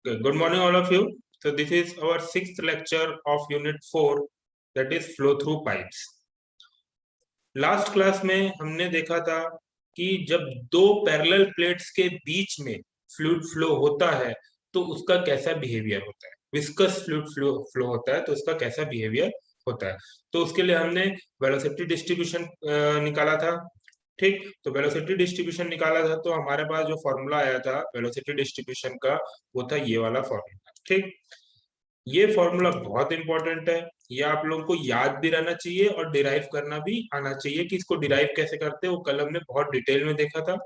Okay, good morning, all of you. So this is our sixth lecture of Unit 4, that is flow through pipes. Last class में हमने देखा था कि जब दो पैरेलल प्लेट्स के बीच में फ्लूइड फ्लो होता है तो उसका कैसा बिहेवियर होता है। विस्कस फ्लूइड फ्लो होता है तो उसका कैसा बिहेवियर होता है। तो उसके लिए हमने वेलोसिटी डिस्ट्रीब्यूशन निकाला था। ठीक, तो वेलोसिटी डिस्ट्रीब्यूशन निकाला था तो हमारे पास जो फॉर्मूला आया था वेलोसिटी डिस्ट्रीब्यूशन का वो था ये वाला फॉर्मूला। ठीक, ये फॉर्मूला बहुत इंपॉर्टेंट है, ये आप लोगों को याद भी रहना चाहिए और डिराइव करना भी आना चाहिए कि इसको डिराइव कैसे करते हैं। वो कल हमने बहुत डिटेल में देखा था।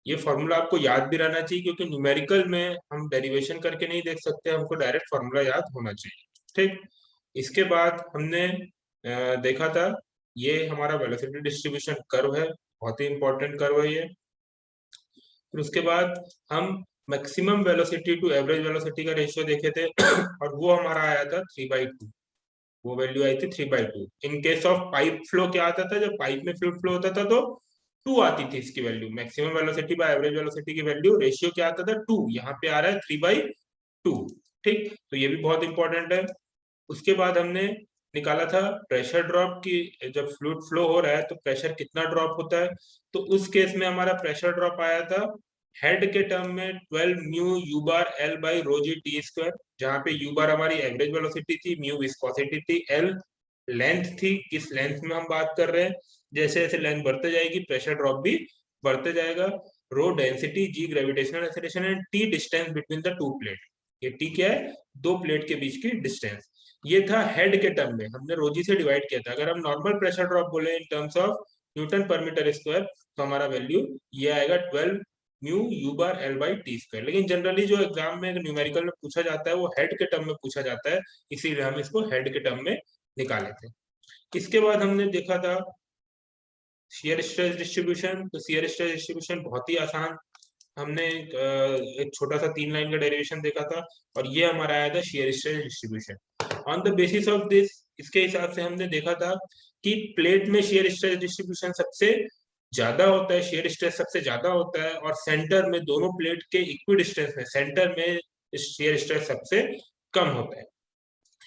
ये फॉर्मूला आपको याद भी रहना चाहिए क्योंकि न्यूमेरिकल में हम डेरिवेशन करके नहीं देख सकते, हमको डायरेक्ट फॉर्मूला याद होना चाहिए। ठीक, इसके बाद हमने देखा था ये हमारा वेलोसिटी डिस्ट्रीब्यूशन कर्व है, बहुत ही इंपॉर्टेंट कर्व है ये। फिर उसके बाद हम maximum velocity to average velocity का रेशियो देखे थे और वो हमारा आया था 3/2। वो वैल्यू आई थी 3/2। In case of pipe flow क्या आता था, जब पाइप में फ्लूइड फ्लो होता था तो 2 आती थी इसकी value. Maximum velocity by average velocity की वैल्यू रेशियो क्या आता था 2, यहाँ पे आ रहा है 3/2। ठीक, तो ये भी बहुत इंपॉर्टेंट है। उसके बाद हमने निकाला था प्रेशर ड्रॉप की, जब फ्लूइड फ्लो हो रहा है तो प्रेशर कितना ड्रॉप होता है। तो उस केस में हमारा प्रेशर ड्रॉप आया था हेड के टर्म में 12 mu u bar L by rho G T square, जहाँ पे यू बार हमारी एवरेज वेलोसिटी थी, म्यू विस्कोसिटी थी, एल लेंथ थी, किस लेंथ में हम बात कर रहे हैं। जैसे जैसे लेंथ बढ़ते जाएगी प्रेशर ड्रॉप भी बढ़ते जाएगा। Rho density, g gravitational acceleration and t distance between the two plate. ये टी क्या है, दो प्लेट के बीच की डिस्टेंस। ये था हेड के टर्म में, हमने रोजी से डिवाइड किया था। अगर हम नॉर्मल प्रेशर ड्रॉप बोले इन टर्म्स ऑफ न्यूटन पर मीटर स्क्वायर तो हमारा वैल्यू ये आएगा 12 mu u bar L by t square. लेकिन जनरली जो एग्जाम में न्यूमेरिकल में पूछा जाता है वो हेड के टर्म में पूछा जाता है, इसीलिए हम इसको हेड के टर्म में निकाले थे। इसके बाद हमने देखा था शियर स्ट्रेस डिस्ट्रीब्यूशन। तो शियर स्ट्रेस डिस्ट्रीब्यूशन बहुत ही आसान, हमने एक छोटा सा 3 लाइन का डेरिवेशन देखा था और ये हमारा आया था shear stress distribution. On the basis of this, इसके हिसाब से हमने देखा था कि प्लेट में शियर स्ट्रेस डिस्ट्रीब्यूशन सबसे ज्यादा होता है, शियर स्ट्रेस सबसे ज्यादा होता है, और सेंटर में दोनों प्लेट के इक्वी डिस्टेंस में सेंटर में शियर स्ट्रेस सबसे कम होता है।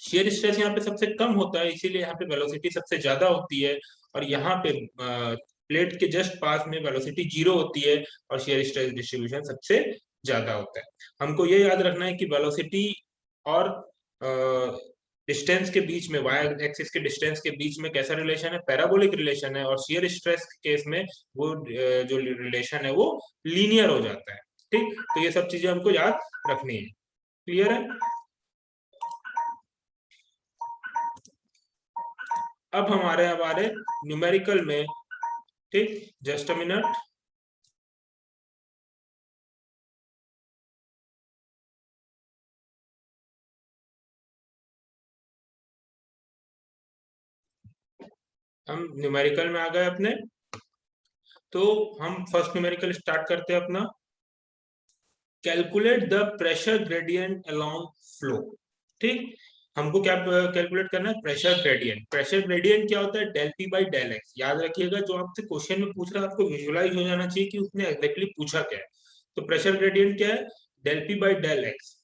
शियर स्ट्रेस यहाँ पे सबसे कम होता है इसीलिए यहाँ पे वेलोसिटी सबसे ज्यादा होती है, और यहाँ पे प्लेट के जस्ट पास में वेलोसिटी 0 होती है और शियर स्ट्रेस डिस्ट्रीब्यूशन सबसे ज्यादा होता है। हमको ये याद रखना है कि वेलोसिटी और डिस्टेंस के बीच में, वाई एक्सिस के डिस्टेंस के बीच में कैसा रिलेशन है, पैराबोलिक रिलेशन है, और शियर स्ट्रेस के केस में वो जो रिलेशन है वो लीनियर हो जाता है। ठीक, तो ये सब चीजें हमको याद रखनी है। क्लियर है? अब हमारे न्यूमेरिकल में, ठीक, जस्ट अ मिनट। हम न्यूमेरिकल में आ गए अपने, तो हम फर्स्ट न्यूमेरिकल स्टार्ट करते हैं अपना। Calculate the pressure gradient along flow. ठीक, हमको क्या कैलकुलेट करना है, प्रेशर ग्रेडियंट। प्रेशर ग्रेडियंट क्या होता है, del P by del x. याद रखिएगा जो आपसे क्वेश्चन में पूछ रहा है आपको विजुअलाइज हो जाना चाहिए कि उसने एग्जैक्टली पूछा क्या है। तो प्रेशर ग्रेडियंट क्या है, del P by del X.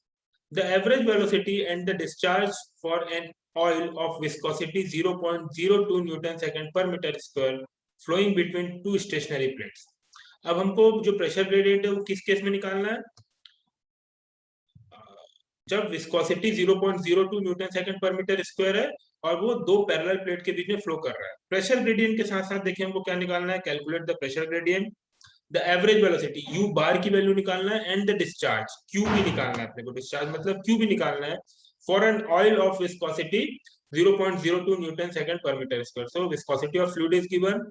The average velocity and the discharge for an oil of viscosity 0.02 newton second per metre square flowing between two stationary plates। अब हमको जो प्रेशर ग्रेडियंट है वो किस केस में निकालना है, जब viscosity 0.02 newton second per metre square है और वो दो पैरेलल प्लेट के बीच में फ्लो कर रहा है। प्रेशर ग्रेडियंट के साथ साथ देखिए हमको क्या निकालना है, calculate the pressure gradient, the average velocity U bar की वैल्यू निकालना है, एंड द डिस्चार्ज क्यू भी निकालना है अपने को, डिस्चार्ज मतलब क्यू भी निकालना है, for an oil of viscosity 0.02 newton second per metre square. So viscosity of fluid is given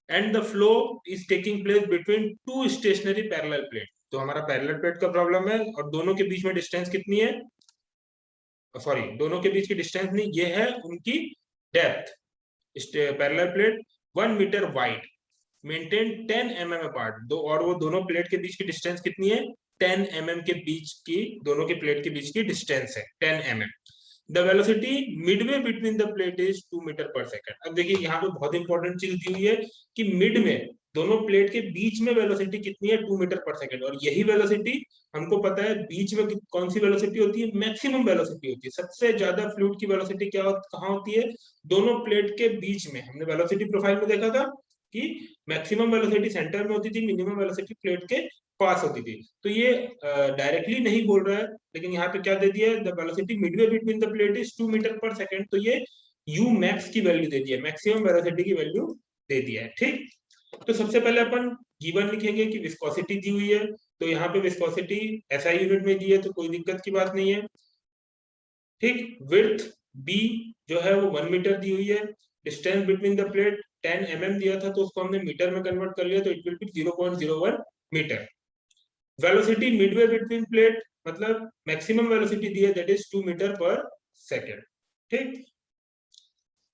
and the flow is taking place between two stationary parallel plate. तो हमारा पैरेलल प्लेट का problem है और दोनों के बीच में डिस्टेंस कितनी है, सॉरी दोनों के बीच की डिस्टेंस नहीं, ये है उनकी depth. Parallel plate 1 metre wide, maintain 10 mm apart, दो और वो दोनों प्लेट के बीच की डिस्टेंस कितनी है, 10 mm के बीच की, दोनों के प्लेट के बीच की डिस्टेंस है 10 mm। The velocity midway between the plate is 2 metre per second. अब देखिए यहाँ पे बहुत इंपॉर्टेंट चीज दी हुई है कि मिड में दोनों प्लेट के बीच में वेलोसिटी कितनी है, 2 मीटर पर सेकंड। और यही वेलोसिटी हमको पता है बीच में कौन सी वेलोसिटी होती है, मैक्सिमम वेलोसिटी होती है। सबसे ज्यादा फ्लूइड की वेलोसिटी कहाँ होती है, दोनों प्लेट के बीच में। हमने वेलोसिटी प्रोफाइल में देखा था कि मैक्सिमम वेलोसिटी सेंटर में होती थी, मिनिमम वेलोसिटी प्लेट के पास होती थी। तो ये डायरेक्टली नहीं बोल रहा है, लेकिन यहाँ पे क्या दे दिया है, the velocity midway between the plate is 2 metre per second. तो ये यू मैक्स की वैल्यू दे दिया है, मैक्सिमम वेलोसिटी की वैल्यू दे दिया है। ठीक, तो सबसे पहले अपन गिवन लिखेंगे कि विस्कोसिटी दी हुई है, तो यहाँ पे विस्कोसिटी एसआई यूनिट में दी है, तो कोई दिक्कत की बात नहीं है। ठीक, विड्थ बी जो है वो 1 मीटर दी हुई है। Distance between the plate 10 mm दिया था, तो उसको हमने मीटर में कन्वर्ट कर लिया, तो it will be 0.01 metre. Velocity midway between plate, मतलब मैक्सिमम वेलोसिटी दी है, that is 2 metre per second. ठीक,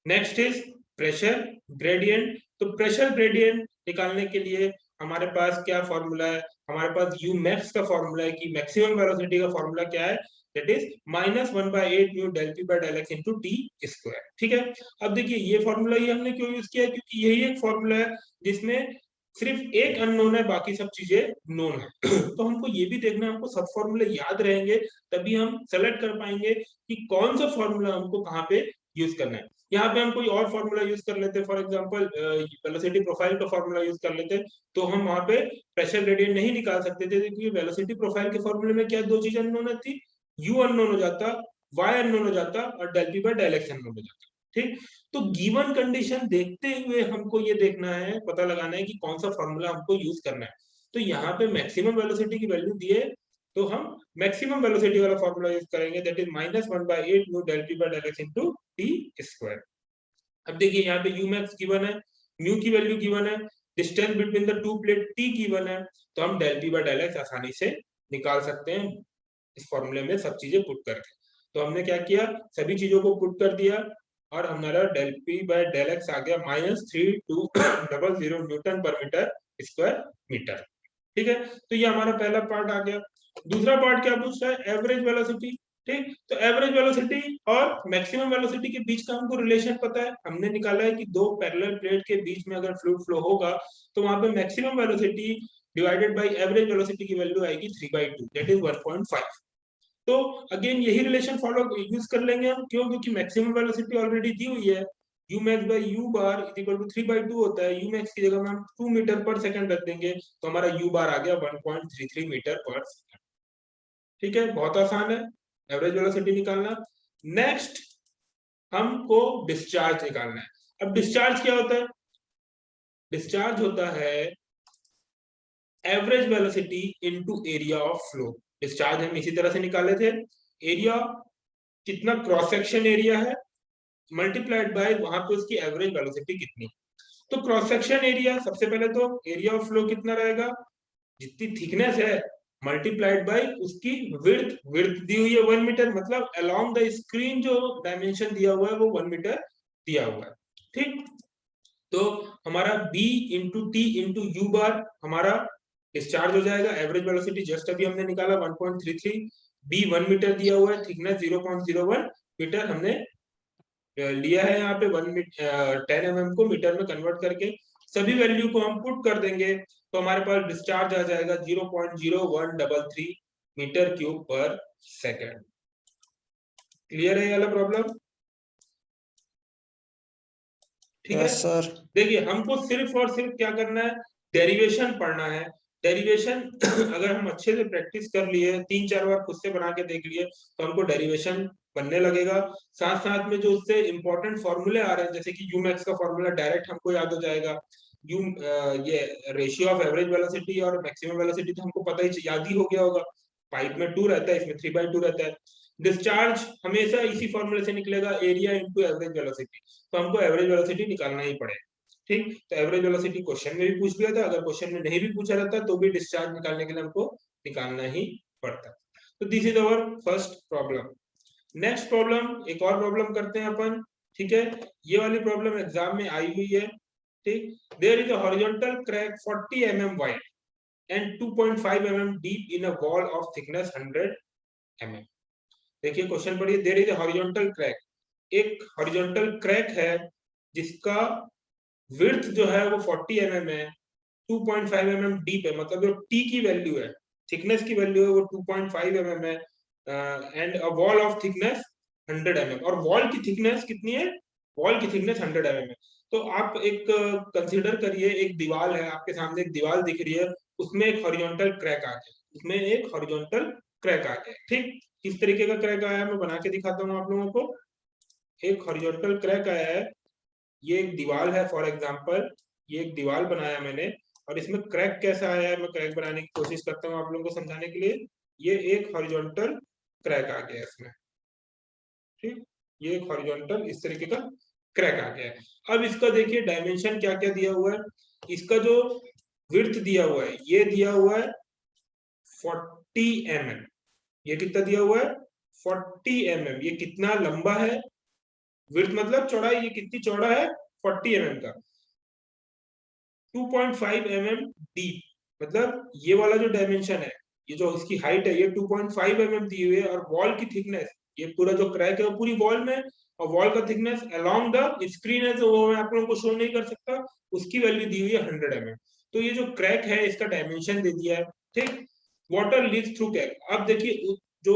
नेक्स्ट इज प्रेशर ग्रेडियंट। तो प्रेशर ग्रेडियंट निकालने के लिए हमारे पास क्या फॉर्मूला है, हमारे पास यू मैक्स का फॉर्मूला है कि मैक्सिमम वेलोसिटी का फॉर्मूला क्या है, that is -1/8 mu del P by del x into t square. ठीक है, अब देखिए ये फॉर्मूला ही हमने क्यों यूज किया है, क्योंकि यही एक फॉर्मूला है जिसमें सिर्फ एक अननोन है, बाकी सब चीजें नोन है। तो हमको ये भी देखना है, हमको सब फॉर्मूले याद रहेंगे, तभी हम सेलेक्ट कर पाएंगे कि कौन सा फॉर्मूला हमको कहाँ पे यूज करना है। यहाँ पे हम कोई और फॉर्मूला यूज कर लेते, फॉर एग्जांपल वेलोसिटी प्रोफाइल का फॉर्मूला यूज कर लेते, तो हम वहां पे प्रेशर ग्रेडियंट नहीं निकाल सकते थे, क्योंकि वेलोसिटी प्रोफाइल के फॉर्मूले में क्या दो चीजें अननोन थी, यू अननोन हो जाता, वाई अननोन हो जाता, और del P by del x unknown हो जाता। ठीक, तो गिवन कंडीशन देखते हुए हमको ये देखना है, पता लगाना है कि कौन सा फॉर्मूला हमको यूज करना है। तो यहाँ पे मैक्सिमम वेलोसिटी की वैल्यू दिए, तो हम मैक्सिमम वेलोसिटी वाला फॉर्मूला यूज करेंगे, that is -1/8 mu del P by del x into t square. अब देखिए यहाँ पे यू मैक्स गिवन है, म्यू की वैल्यू गिवन है, distance between the two plate t given है, तो हम del P by del x आसानी से निकाल सकते हैं इस फॉर्मूले में सब चीजें पुट करके। तो हमने क्या किया, सभी चीजों को पुट कर दिया, और हमारा del P by del X आ गया -3200 न्यूटन पर मीटर स्क्वायर मीटर। ठीक है, तो ये हमारा पहला पार्ट आ गया। दूसरा पार्ट क्या पूछ रहा है, एवरेज वेलोसिटी। ठीक, तो एवरेज वेलोसिटी और मैक्सिमम वेलोसिटी के बीच का हमको रिलेशन पता है, हमने निकाला है कि दो पैरेलल प्लेट के बीच में अगर फ्लूइड फ्लो होगा, तो वहां पे maximum velocity divided by average velocity की वैल्यू आएगी 3/2, दैट इज 1.5। तो अगेन यही रिलेशन फॉलो यूज कर लेंगे हम, क्यों, क्योंकि मैक्सिमम वेलोसिटी ऑलरेडी दी हुई है, u max by u bar is equal to 3/2 होता है, u max की जगह में हम 2 मीटर पर सेकंड रख देंगे, तो हमारा u bar आ गया 1.33 मीटर पर सेकंड। ठीक है, बहुत आसान है एवरेज वेलोसिटी निकालना। नेक्स्ट हमको डिस्चार्ज निकालना है। अब डिस्चार्ज क्या होता है, डिस्चार्ज होता है average velocity into area of flow. Discharge हम इसी तरह से निकाले थे, एरिया कितना क्रॉस सेक्शन एरिया है मल्टीप्लाइड बाय वहां पे उसकी एवरेज वेलोसिटी कितनी। तो क्रॉस सेक्शन एरिया, सबसे पहले तो एरिया ऑफ फ्लो कितना रहेगा, जितनी थिकनेस है मल्टीप्लाइड बाय उसकी विड्थ। विड्थ दी हुई है 1 मीटर, मतलब अलोंग द स्क्रीन जो डायमेंशन दिया हुआ है वो 1 मीटर दिया हुआ है। ठीक, तो हमारा b into T into U bar हमारा डिस्चार्ज हो जाएगा। एवरेज वेलोसिटी जस्ट अभी हमने निकाला 1.33, b 1 मीटर दिया हुआ है, थिकनेस 0.01 मीटर हमने लिया है यहाँ पे 10 mm को मीटर में कन्वर्ट करके। सभी वैल्यू को हम पुट कर देंगे, तो हमारे पास डिस्चार्ज आ जाएगा 0.0133 मीटर क्यूब पर सेकेंड। क्लियर है ये वाला प्रॉब्लम? ठीक है सर। देखिए हमको सिर्फ और सिर्फ क्या करना है, डेरिवेशन पढ़ना है। डेरिवेशन अगर हम अच्छे से प्रैक्टिस कर लिए, 3-4 बार खुद से बना के देख लिए, तो हमको डेरिवेशन बनने लगेगा। साथ साथ में जो उससे इंपॉर्टेंट फॉर्मूले आ रहे हैं, जैसे कि यू मैक्स का फॉर्मूला डायरेक्ट हमको याद हो जाएगा। यू ये रेशियो ऑफ एवरेज वेलोसिटी और मैक्सिमम वेलोसिटी तो हमको पता ही याद ही हो गया होगा। पाइप में 2 रहता है, इसमें 3/2 रहता है। डिस्चार्ज हमेशा इसी फॉर्मूले से निकलेगा, एरिया इंटू एवरेज वेलोसिटी, तो हमको एवरेज वेलोसिटी निकालना ही पड़ेगा। ठीक, तो एवरेज वेलोसिटी क्वेश्चन में भी पूछ लिया था, अगर क्वेश्चन में नहीं भी पूछा रहता तो भी डिस्चार्ज निकालने के लिए हमको निकालना ही पड़ता। तो this is our first problem. Next problem, एक और प्रॉब्लम करते हैं अपन। ठीक है, ये वाली प्रॉब्लम एग्जाम में आई हुई है। ठीक, there is a horizontal crack 40 mm wide and 2.5 mm deep in a wall of thickness 100 mm। देखिए क्वेश्चन पढ़िए, there is a horizontal crack, एक हॉरिजॉन्टल क्रैक है जिसका विड्थ जो है वो 40 mm है, 2.5 mm डीप है, मतलब जो टी की वैल्यू है, थिकनेस की वैल्यू है वो 2.5 mm है, and a wall of thickness 100 mm, और वॉल की थिकनेस कितनी है, वॉल की थिकनेस 100 mm है। तो आप एक कंसीडर करिए, एक दीवार है आपके सामने, एक दीवार दिख रही है, उसमें एक हॉरिजॉन्टल क्रैक आ गया, उसमें एक हॉरिजॉन्टल क्रैक आ गया, ठीक। किस तरीके का क्रैक आया है मैं बना के दिखाता हूँ आप लोगों को। एक हॉरिजॉन्टल क्रैक आया है, ये एक दीवार है फॉर एग्जांपल, ये एक दीवार बनाया मैंने, और इसमें क्रैक कैसा आया है, मैं क्रैक बनाने की कोशिश करता हूँ आप लोगों को समझाने के लिए। ये एक हॉरिजॉन्टल क्रैक आ गया इसमें, ठीक, ये एक हॉरिजॉन्टल इस तरीके का क्रैक आ गया है। अब इसका देखिए डायमेंशन क्या क्या दिया हुआ है, इसका जो विड्थ दिया हुआ है, ये दिया हुआ है 40 mm, ये कितना दिया हुआ है 40 mm, ये कितना लंबा है, विड्थ मतलब चौड़ाई, ये कितनी चौड़ा है 40 mm का। 2.5 mm डीप, मतलब ये वाला जो डायमेंशन है, ये जो इसकी हाइट है ये 2.5 mm दी हुई है, और वॉल की थिकनेस, ये पूरा जो क्रैक है वो पूरी वॉल में, और वॉल का थिकनेस अलोंग द स्क्रीन है जो वो मैं आप लोगों को शो नहीं कर सकता, उसकी वैल्यू दी हुई है 100 mm। तो ये जो क्रैक है इसका डायमेंशन दे दिया है, ठीक। वाटर लीक्स थ्रू क्रैक, अब देखिए जो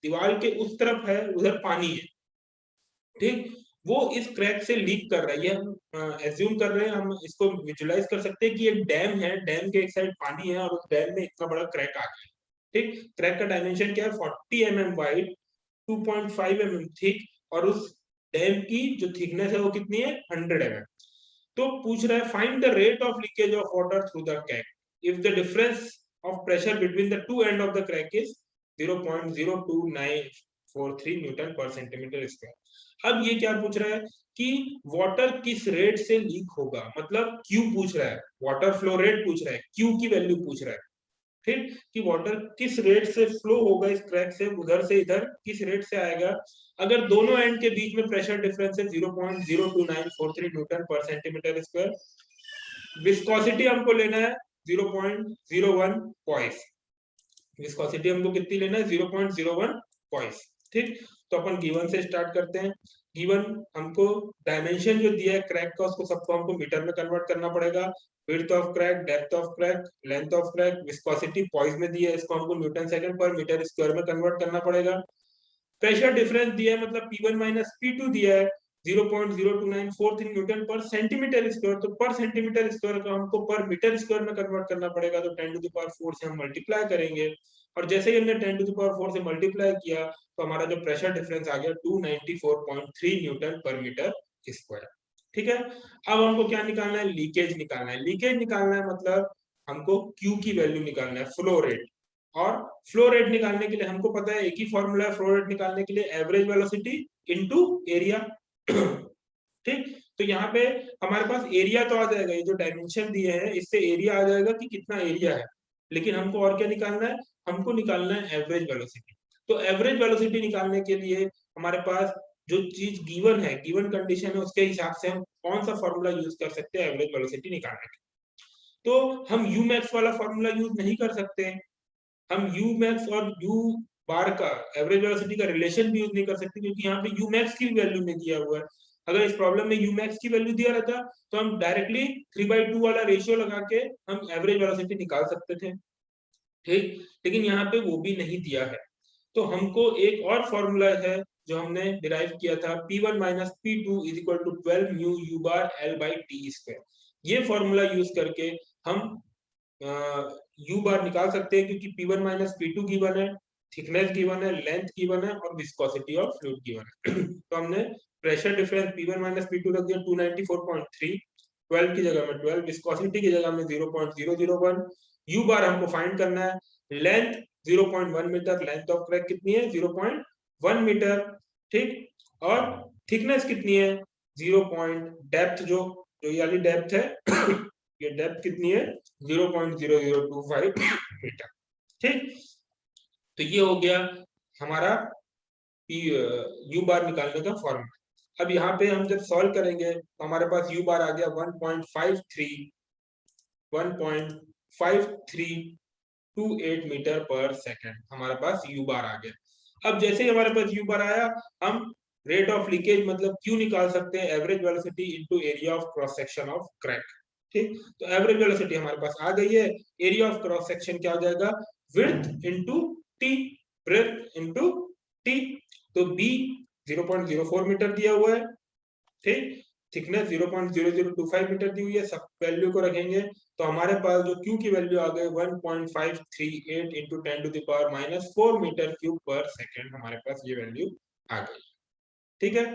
दीवार के उस तरफ है उधर पानी है, ठीक, वो इस क्रैक से लीक कर रहा है, ये हम एज्यूम कर रहे हैं, हम इसको विजुलाइज कर सकते हैं कि एक डैम है, डैम के एक साइड पानी है और उस डैम में इतना बड़ा क्रैक आ गया, ठीक। क्रैक का डायमेंशन क्या है 40 mm वाइड, 2.5 mm थिक, और उस डैम की जो थिकनेस है वो कितनी है 100 mm। तो पूछ रहा है find the rate of leakage of water through the crack if the difference of pressure between the to end of the crack is 0.02943 Newton पर सेंटीमीटर स्क्वायर। अब ये क्या पूछ रहा है कि वाटर किस रेट से लीक होगा, मतलब क्यू पूछ रहा है, वाटर फ्लो रेट पूछ रहा है, क्यू की वैल्यू पूछ रहा है, ठीक, कि वाटर किस रेट से फ्लो होगा इस क्रैक से उधर से इधर, किस रेट से आएगा अगर दोनों एंड के बीच में प्रेशर डिफरेंस है 0.02943 न्यूटन पर सेंटीमीटर स्क्वायर। विस्कोसिटी हमको लेना है 0.01 पॉइस, विस्कोसिटी हमको कितनी लेना है 0.01 पॉइस, ठीक। तो अपन गिवन से स्टार्ट करते हैं। गिवन हमको डायमेंशन जो दिया है क्रैक का उसको सबको हमको मीटर में कन्वर्ट करना पड़ेगा, width of crack, depth of crack, length of crack, viscosity poised में दिया है, इसको हमको Newton second per metre square में कन्वर्ट करना पड़ेगा। प्रेशर डिफरेंस दिया है मतलब P1 माइनस P2 दिया है 0.02943 न्यूटन पर सेंटीमीटर स्क्वायर, तो पर सेंटीमीटर स्क्वायर का हमको पर मीटर स्क्वायर में कन्वर्ट करना पड़ेगा, तो 10 टू द पावर 4 से हम मल्टीप्लाई करेंगे, और जैसे ही हमने 10 टू द पावर 4 से मल्टीप्लाई किया तो हमारा जो प्रेशर डिफरेंस आ गया 294.3 न्यूटन पर मीटर स्क्वायर, ठीक है। अब हमको क्या निकालना है, लीकेज निकालना है, लीकेज निकालना है मतलब हमको Q की वैल्यू निकालना है, फ्लो रेट, और फ्लो रेट निकालने के लिए हमको पता है एक ही फॉर्मूला है फ्लो रेट निकालने के लिए, एवरेज वेलोसिटी इनटू एरिया, ठीक। तो यहाँ पे हमारे पास एरिया तो आ जाएगा, ये जो डायमेंशन दिए हैं इससे एरिया आ जाएगा कि कितना एरिया है, लेकिन हमको और क्या निकालना है, हमको निकालना है एवरेज वेलोसिटी। तो एवरेज वेलोसिटी निकालने के लिए हमारे पास जो चीज गिवन है, गिवन कंडीशन है, उसके हिसाब से हम कौन सा फॉर्मूला यूज कर सकते हैं एवरेज वेलोसिटी निकालने के लिए। तो हम यू मैक्स वाला फॉर्मूला यूज नहीं कर सकते, हम यू मैक्स और यू बार का एवरेज वेलोसिटी का रिलेशन भी यूज नहीं कर सकते, क्योंकि यहाँ पे यू मैक्स की वैल्यू नहीं दिया हुआ है। अगर इस प्रॉब्लम में यू मैक्स की वैल्यू दिया रहता तो हम डायरेक्टली 3/2 वाला रेशियो लगा के हम एवरेज वेलोसिटी निकाल सकते थे, ठीक। लेकिन यहाँ पे वो भी नहीं दिया है, तो हमको एक और फॉर्मूला है जो हमने डिराइव किया था P1 minus P2 is equal to 12 mu u bar L by t square. ये फॉर्मूला यूज करके हम यू बार निकाल सकते हैं, क्योंकि P1 माइनस P2 गिवन है, थिकनेस गिवन है, लेंथ गिवन है, और विस्कोसिटी ऑफ फ्लूइड गिवन है। तो हमने pressure difference P1 minus P2 रख दिया 294.3, 12 की जगह में 12, विस्कोसिटी की जगह में 0.001, यू बार हमको फाइंड करना है, length 0.1 metre, length of crack कितनी है 0.1 मीटर, ठीक, और थिकनेस कितनी है 0. डेप्थ जो जो ये वाली डेप्थ है ये डेप्थ कितनी है 0.0025 मीटर, ठीक। तो ये हो गया हमारा यू बार निकालने का फॉर्मूला। अब यहाँ पे हम जब सॉल्व करेंगे तो हमारे पास यू बार आ गया 1.5328 मीटर पर सेकेंड, हमारे पास यू बार आ गया। अब जैसे ही हमारे पास यू बार आया हम रेट ऑफ लीकेज मतलब क्यू निकाल सकते हैं, average velocity into area of cross section of crack, ठीक, तो एवरेज वेलोसिटी हमारे पास आ गई है। एरिया ऑफ क्रॉस सेक्शन क्या हो जाएगा, width into T, breadth into T. तो बी 0.04 मीटर दिया हुआ है, ठीक, थिकनेस 0.0025 मीटर दी हुई है, सब वैल्यू को रखेंगे तो हमारे पास जो Q की वैल्यू आ गई 1.538 इंटू 10⁻⁻4 मीटर क्यूब पर सेकेंड, हमारे पास ये वैल्यू आ गई। ठीक है,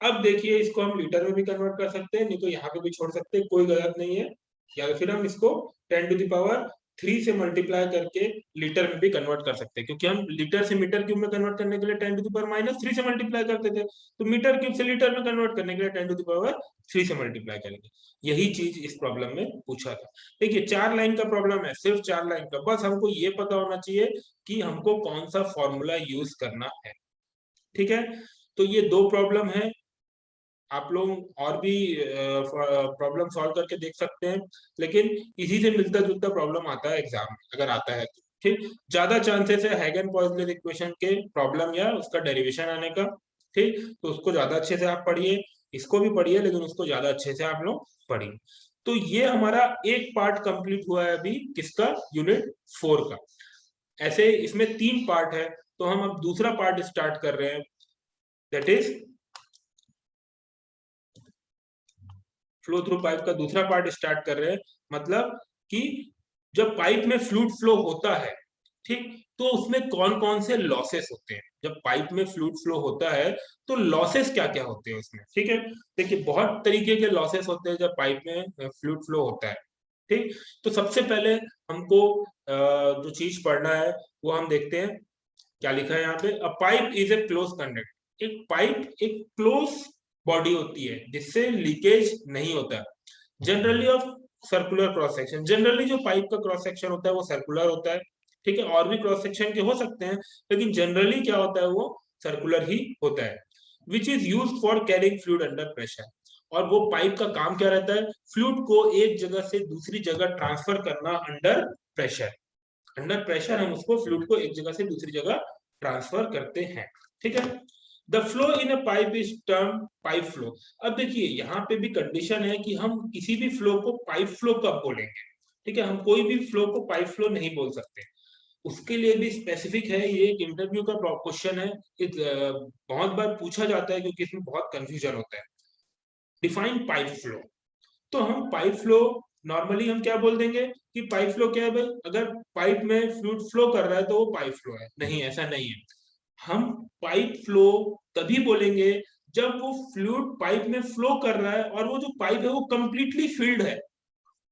अब देखिए इसको हम लीटर में भी कन्वर्ट कर सकते हैं, नहीं तो यहाँ पे भी छोड़ सकते हैं, कोई गलत नहीं है, या फिर हम इसको 10⁻³ से मल्टीप्लाई करके लीटर में भी कन्वर्ट कर सकते हैं, क्योंकि हम लीटर से मीटर क्यूब में कन्वर्ट करने के लिए 10⁻³ से मल्टीप्लाई करते थे, तो मीटर क्यूब से लीटर में कन्वर्ट करने के लिए 10⁻³ से मल्टीप्लाई करेंगे। यही चीज इस प्रॉब्लम में पूछा था। देखिए 4 लाइन का प्रॉब्लम है, सिर्फ 4 लाइन का, बस हमको ये पता होना चाहिए कि हमको कौन सा फॉर्मूला यूज करना है। ठीक है, तो ये 2 प्रॉब्लम है, आप लोग और भी प्रॉब्लम सॉल्व करके देख सकते हैं, लेकिन इसी से मिलता जुलता प्रॉब्लम आता है एग्जाम में, अगर आता है तो। ठीक, ज्यादा चांसेस है हाइगन-पॉइसनर इक्वेशन के प्रॉब्लम या उसका डेरिवेशन आने का। ठीक, तो उसको ज्यादा अच्छे से आप पढ़िए, इसको भी पढ़िए, लेकिन उसको ज्यादा अच्छे से आप लोग पढ़िए। तो ये हमारा एक पार्ट कंप्लीट हुआ है अभी, किसका, यूनिट 4 का। ऐसे इसमें 3 पार्ट है, तो हम अब दूसरा पार्ट स्टार्ट कर रहे हैं, that is flow through pipe का दूसरा पार्ट स्टार्ट कर रहे हैं। मतलब कि जब पाइप में फ्लूइड फ्लो होता है, ठीक, तो उसमें कौन कौन से लॉसेस होते हैं। जब पाइप में फ्लूइड फ्लो होता है तो लॉसेस क्या क्या होते हैं उसमें। ठीक है, देखिए बहुत तरीके के लॉसेस होते हैं जब पाइप में फ्लूइड फ्लो होता है। ठीक, तो सबसे पहले हमको जो चीज पढ़ना है वो हम देखते हैं, क्या लिखा है यहाँ पे, अ pipe is a close conduct. एक पाइप एक क्लोज बॉडी होती है जिससे लीकेज नहीं होता। Generally of circular cross section, generally जो पाइप का क्रॉस सेक्शन होता है वो सर्कुलर होता है। ठीक है, और भी क्रॉस सेक्शन के हो सकते हैं, लेकिन जनरली क्या होता है, वो सर्कुलर ही होता है। Which is use for carrying fluid under pressure. और वो पाइप का काम क्या रहता है, फ्लूइड को एक जगह से दूसरी जगह ट्रांसफर करना अंडर प्रेशर। अंडर प्रेशर हम उसको फ्लूइड को एक जगह से दूसरी जगह ट्रांसफर करते हैं। ठीक है, the flow in a pipe is term pipe flow. अब देखिए यहाँ पे भी कंडीशन है कि हम किसी भी फ्लो को पाइप फ्लो कब बोलेंगे। ठीक है, हम कोई भी फ्लो को पाइप फ्लो नहीं बोल सकते, उसके लिए भी स्पेसिफिक है, ये एक इंटरव्यू का क्वेश्चन है, बहुत बार पूछा जाता है क्योंकि इसमें बहुत कंफ्यूजन होता है। डिफाइन पाइप फ्लो, तो हम पाइप फ्लो नॉर्मली हम क्या बोल देंगे कि पाइप फ्लो क्या है भाई, अगर पाइप में फ्लूइड फ्लो कर रहा है तो वो पाइप फ्लो है। नहीं, ऐसा नहीं है। हम पाइप फ्लो तभी बोलेंगे जब वो फ्लूइड पाइप में फ्लो कर रहा है और वो जो पाइप है वो कंप्लीटली फिल्ड है,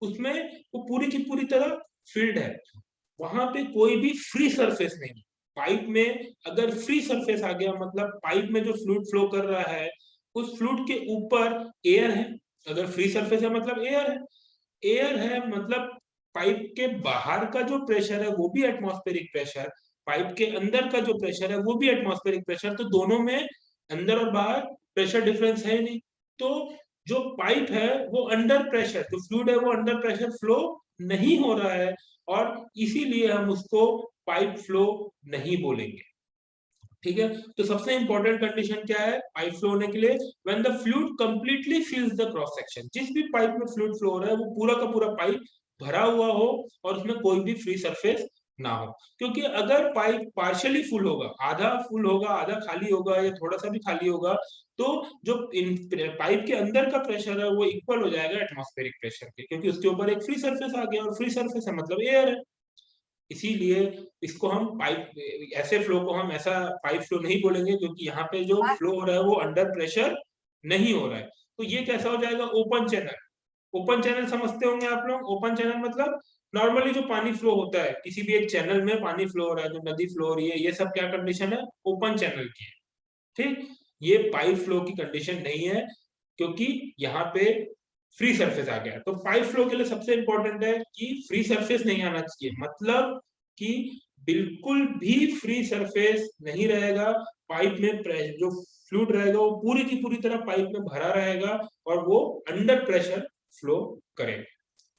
उसमें वो पूरी की पूरी तरह फिल्ड है, वहां पे कोई भी फ्री सरफेस नहीं। पाइप में अगर फ्री सरफेस आ गया, मतलब पाइप में जो फ्लूइड फ्लो कर रहा है उस फ्लूइड के ऊपर एयर है, अगर फ्री सरफेस है मतलब एयर है, एयर है मतलब पाइप के बाहर का जो प्रेशर है वो भी एटमॉस्फेरिक प्रेशर, पाइप के अंदर का जो प्रेशर है वो भी एटमॉस्फेरिक प्रेशर, तो दोनों में अंदर और बाहर प्रेशर डिफरेंस है नहीं। तो जो पाइप है वो अंडर प्रेशर, जो फ्लूइड है वो अंडर प्रेशर फ्लो नहीं हो रहा है, और इसीलिए हम उसको पाइप फ्लो नहीं बोलेंगे। ठीक है, तो सबसे इंपॉर्टेंट कंडीशन क्या है पाइप फ्लो होने के लिए, when the fluid completely फिल्स the cross section. जिस भी पाइप में फ्लूइड फ्लो हो रहा है वो पूरा का पूरा पाइप भरा हुआ हो और उसमें कोई भी फ्री सरफेस ना हो। क्योंकि अगर पाइप पार्शियली फुल होगा, आधा फुल होगा आधा खाली होगा या थोड़ा सा भी खाली होगा, तो जो पाइप के अंदर का प्रेशर है वो इक्वल हो जाएगा एटमॉस्फेरिक प्रेशर के, क्योंकि उसके ऊपर एक फ्री सरफेस आ गया, और फ्री सरफेस है मतलब एयर है। इसीलिए इसको हम पाइप, ऐसे फ्लो को हम ऐसा पाइप फ्लो नहीं बोलेंगे, क्योंकि यहाँ पे जो फ्लो हो रहा है वो अंडर प्रेशर नहीं हो रहा है। तो ये कैसा हो जाएगा, ओपन चैनल। ओपन चैनल समझते होंगे आप लोग, ओपन चैनल मतलब नॉर्मली जो पानी फ्लो होता है किसी भी एक चैनल में, पानी फ्लो हो रहा है, जो नदी फ्लो हो रही है, ये सब क्या कंडीशन है, ओपन चैनल की है। ठीक, ये पाइप फ्लो की कंडीशन नहीं है, क्योंकि यहाँ पे फ्री सरफेस आ गया। तो पाइप फ्लो के लिए सबसे इंपॉर्टेंट है कि फ्री सरफेस नहीं आना चाहिए, मतलब कि बिल्कुल भी फ्री सरफेस नहीं रहेगा, पाइप में जो फ्लूइड रहेगा वो पूरी की पूरी तरह पाइप में भरा रहेगा और वो अंडर प्रेशर फ्लो करेगा।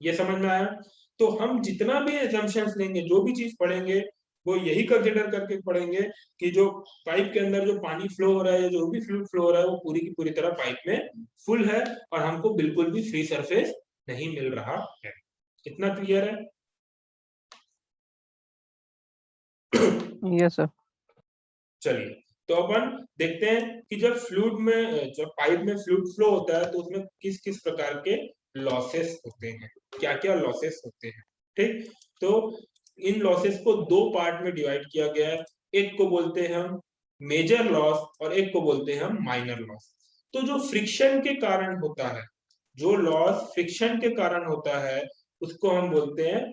ये समझ में आया। तो हम जितना भी एजम्पशंस लेंगे, जो भी चीज पढ़ेंगे, वो यही कंसिडर करके पढ़ेंगे कि जो पाइप के अंदर जो पानी फ्लो हो रहा है, जो भी फ्लूइड फ्लो हो रहा है, वो पूरी की पूरी तरह पाइप में फुल है और हमको बिल्कुल भी फ्री सरफेस नहीं मिल रहा है। इतना क्लियर है? Yes sir. चलिए, तो अपन देखते हैं कि जब फ्लूइड में, जब पाइप में फ्लूइड फ्लो होता है तो उसमें किस किस प्रकार के लॉसेस होते हैं, क्या क्या लॉसेस होते हैं। ठीक, तो इन लॉसेस को दो पार्ट में डिवाइड किया गया है। एक को बोलते हैं हम मेजर लॉस और एक को बोलते हैं हम माइनर लॉस। तो जो फ्रिक्शन के कारण होता है, जो लॉस फ्रिक्शन के कारण होता है, उसको हम बोलते हैं,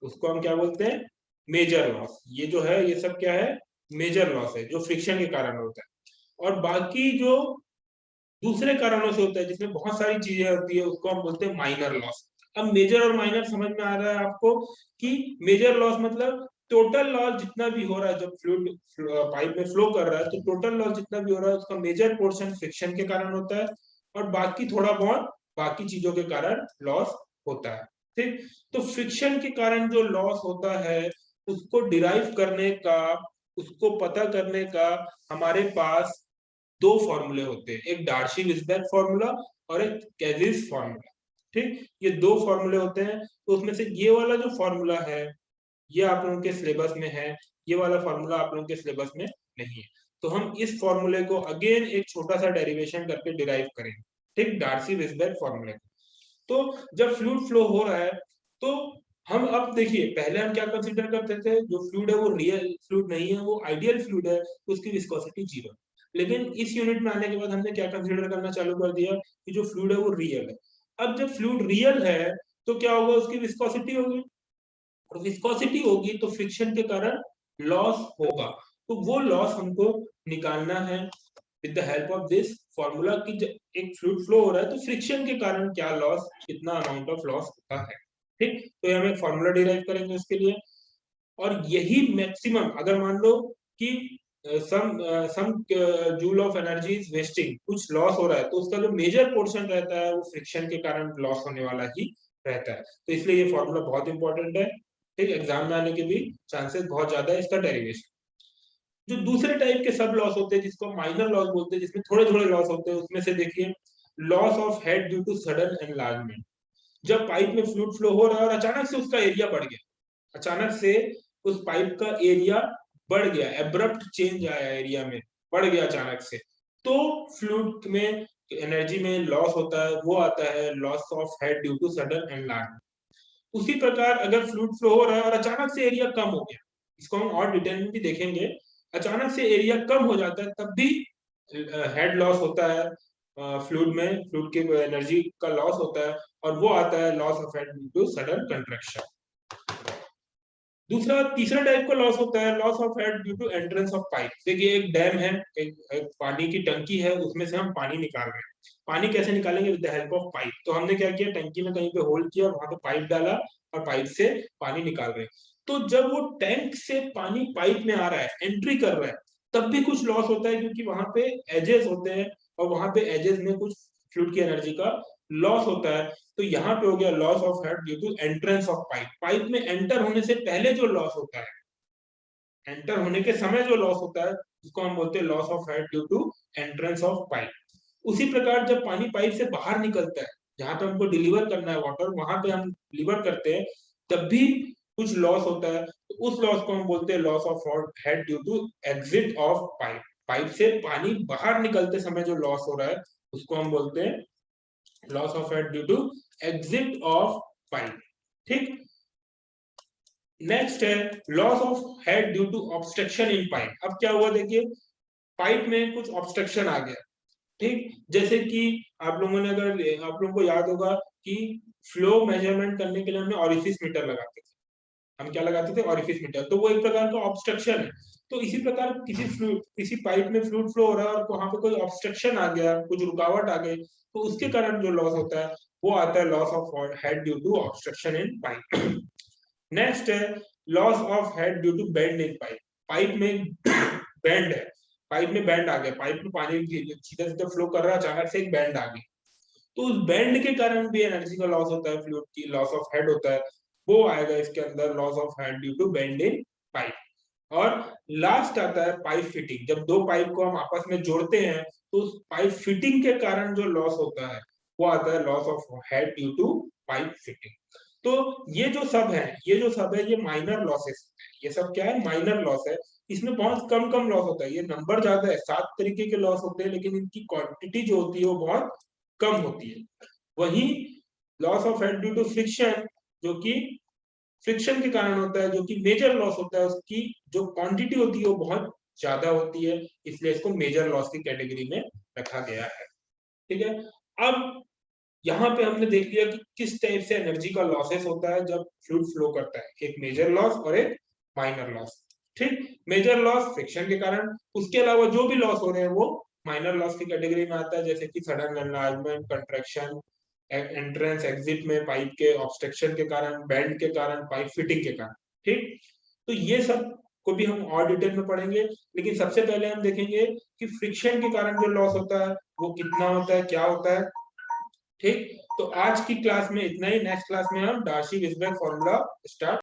उसको हम क्या बोलते हैं, मेजर लॉस। ये जो है ये सब क्या है, मेजर लॉस है जो फ्रिक्शन के कारण होता है। और बाकी जो दूसरे कारणों से होता है जिसमें बहुत सारी चीजें होती है, उसको हम बोलते हैं माइनर लॉस। अब मेजर और माइनर समझ में आ रहा है आपको कि मेजर लॉस मतलब टोटल लॉस जितना भी हो रहा है, जब फ्लूइड पाइप में फ्लो कर रहा है तो टोटल लॉस जितना भी हो रहा है उसका मेजर पोर्शन फ्रिक्शन के कारण होता है, और बाकी थोड़ा बहुत बाकी चीजों के कारण लॉस होता है। ठीक, तो फ्रिक्शन के कारण जो लॉस होता है उसको डिराइव करने का, उसको पता करने का हमारे पास दो फॉर्मूले होते हैं, एक डार्सी-विसबेक फॉर्मूला और एक कैजिस फॉर्मूला। ठीक, ये दो फॉर्मूले होते हैं। तो उसमें से ये वाला जो फॉर्मूला है ये आप लोगों के सिलेबस में है, ये वाला फॉर्मूला आप लोगों के सिलेबस में नहीं है। तो हम इस फॉर्मूले को अगेन एक छोटा सा डेरिवेशन करके डिराइव करेंगे, ठीक, डार्सी-विसबेक फॉर्मूले। तो जब फ्लूइड फ्लो हो रहा है तो हम अब देखिए, पहले हम क्या कंसीडर करते थे, जो फ्लूइड है वो रियल फ्लूइड नहीं है, वो आइडियल फ्लूइड है, उसकी विस्कोसिटी जीरो। लेकिन इस यूनिट में आने के बाद हमने क्या कंसीडर करना चालू कर दिया कि जो फ्लूइड है वो रियल है। अब जब फ्लूइड रियल है तो क्या होगा, उसकी विस्कोसिटी होगी, और विस्कोसिटी होगी तो फ्रिक्शन के कारण लॉस होगा। तो वो लॉस हमको निकालना है with the help of this formula कि एक फ्लूइड फ्लो हो रहा है तो फ्रिक्शन के कारण क्या लॉस, कितना अमाउंट ऑफ लॉस होता है। ठीक, तो हम एक फॉर्मूला डिराइव करेंगे उसके लिए। और यही मैक्सिमम, अगर मान लो कि some joule of energy is wasting, कुछ लॉस हो रहा है, तो उसका जो मेजर पोर्शन रहता है वो फ्रिक्शन के कारण लॉस होने वाला ही रहता है। तो इसलिए ये फॉर्मूला बहुत इंपॉर्टेंट है। ठीक, एग्जाम में आने के भी चांसेस बहुत ज्यादा है इसका डेरिवेशन। जो दूसरे टाइप के सब लॉस होते हैं जिसको माइनर लॉस बोलते हैं, जिसमें थोड़े थोड़े लॉस होते हैं, उसमें से देखिए loss of head due to sudden enlargement. जब पाइप में फ्लूइड फ्लो हो रहा है और अचानक से उसका एरिया बढ़ गया, अचानक से उस पाइप का एरिया बढ़ गया, एब्रप्ट चेंज आया एरिया में, बढ़ गया अचानक से, तो फ्लूइड में एनर्जी में लॉस होता है, वो आता है loss of head due to sudden enlargement. उसी प्रकार अगर फ्लूइड फ्लो हो रहा है और अचानक से एरिया कम हो गया, इसको हम और डिटेल में भी देखेंगे, अचानक से एरिया कम हो जाता है तब भी हेड लॉस होता है, फ्लूइड में फ्लूइड की एनर्जी का लॉस होता है, और वो आता है loss of head due to sudden contraction. दूसरा तीसरा टाइप का लॉस होता है loss of head due to entrance of pipe. देखिए एक डैम है, एक पानी की टंकी है, उसमें से हम पानी निकाल रहे हैं। पानी कैसे निकालेंगे, with the help of pipe. तो हमने क्या किया, टंकी में कहीं पे होल किया और वहां पे पाइप डाला और पाइप से पानी निकाल रहे हैं। तो जब वो टैंक से पानी पाइप में आ रहा है, एंट्री कर रहा है, तब भी कुछ लॉस होता है क्योंकि वहां पे एजेस होते हैं और वहां पे एजेस में कुछ फ्लूइड की एनर्जी का लॉस होता है। तो यहाँ पे हो गया loss of head due to entrance of pipe. Pipe में एंटर होने से पहले जो लॉस होता है, एंटर होने के समय जो लॉस होता है, उसको हम बोलते हैं loss of head due to entrance of pipe. उसी प्रकार जब पानी पाइप से बाहर निकलता है, जहां पे हमको डिलीवर करना है वाटर, वहां पे हम डिलीवर करते हैं, तब भी कुछ लॉस होता है। तो उस लॉस को हम बोलते हैं loss of head due to exit of pipe. Pipe से पानी बाहर निकलते समय जो लॉस हो रहा है उसको हम बोलते हैं loss of head due to exit of pipe. ठीक, नेक्स्ट है loss of head due to obstruction in pipe. अब क्या हुआ, देखिए पाइप में कुछ ऑब्स्ट्रक्शन आ गया। ठीक, जैसे कि आप लोगों ने, अगर आप लोगों को याद होगा कि फ्लो मेजरमेंट करने के लिए हमने ऑरिफिस मीटर लगाते थे, हम क्या लगाते थे, ऑरिफिस मीटर। तो वो एक प्रकार का ऑब्स्ट्रक्शन है। तो इसी प्रकार किसी पाइप में फ्लूइड फ्लो हो रहा है और वहां पे कोई ऑब्स्ट्रक्शन आ गया, कुछ रुकावट आ गई, तो उसके कारण जो लॉस होता है वो आता है loss of head due to obstruction in pipe. Next है loss of head due to bend in pipe. Pipe में बेंड है, पाइप में बेंड आ गया, पाइप में पानी सीधा सीधा फ्लो कर रहा है, अचानक से एक बेंड आ गई, तो उस बेंड के कारण भी एनर्जी का लॉस होता है, फ्लूइड की लॉस ऑफ हेड होता है, वो आएगा इसके अंदर loss of head due to bend in pipe. और लास्ट आता है पाइप फिटिंग। जब दो पाइप को हम आपस में जोड़ते हैं तो उस पाइप फिटिंग के कारण जो लॉस होता है वो आता है loss of head due to pipe fitting. तो ये जो सब है ये माइनर लॉसेस होते हैं। ये सब क्या है? माइनर लॉस है। इसमें बहुत कम लॉस होता है। ये नंबर ज्यादा है, 7 तरीके के लॉस होते हैं, लेकिन इनकी क्वांटिटी जो होती है वो बहुत कम होती है। वही loss of head due to friction, जो कि फ्रिक्शन के कारण होता है, जो कि मेजर लॉस होता है, उसकी जो क्वांटिटी होती है वो बहुत ज्यादा होती है, इसलिए इसको मेजर लॉस की कैटेगरी में रखा गया है। ठीक है। अब यहाँ पे हमने देख लिया कि किस टाइप से एनर्जी का लॉसेस होता है जब फ्लूइड फ्लो करता है, एक मेजर लॉस और एक माइनर लॉस। ठीक, मेजर लॉस फ्रिक्शन के कारण, उसके अलावा जो भी लॉस हो रहे हैं वो माइनर लॉस की कैटेगरी में आता है, जैसे कि sudden enlargement, contraction, entrance exit में पाइप के ऑब्स्ट्रक्शन के कारण, बेंड के कारण, पाइप फिटिंग के कारण। ठीक, तो ये सब को भी हम और डिटेल में पढ़ेंगे, लेकिन सबसे पहले हम देखेंगे कि फ्रिक्शन के कारण जो लॉस होता है वो कितना होता है, क्या होता है। ठीक, तो आज की क्लास में इतना ही। नेक्स्ट क्लास में हम डार्सी-वेईसबाक फॉर्मूला स्टार्ट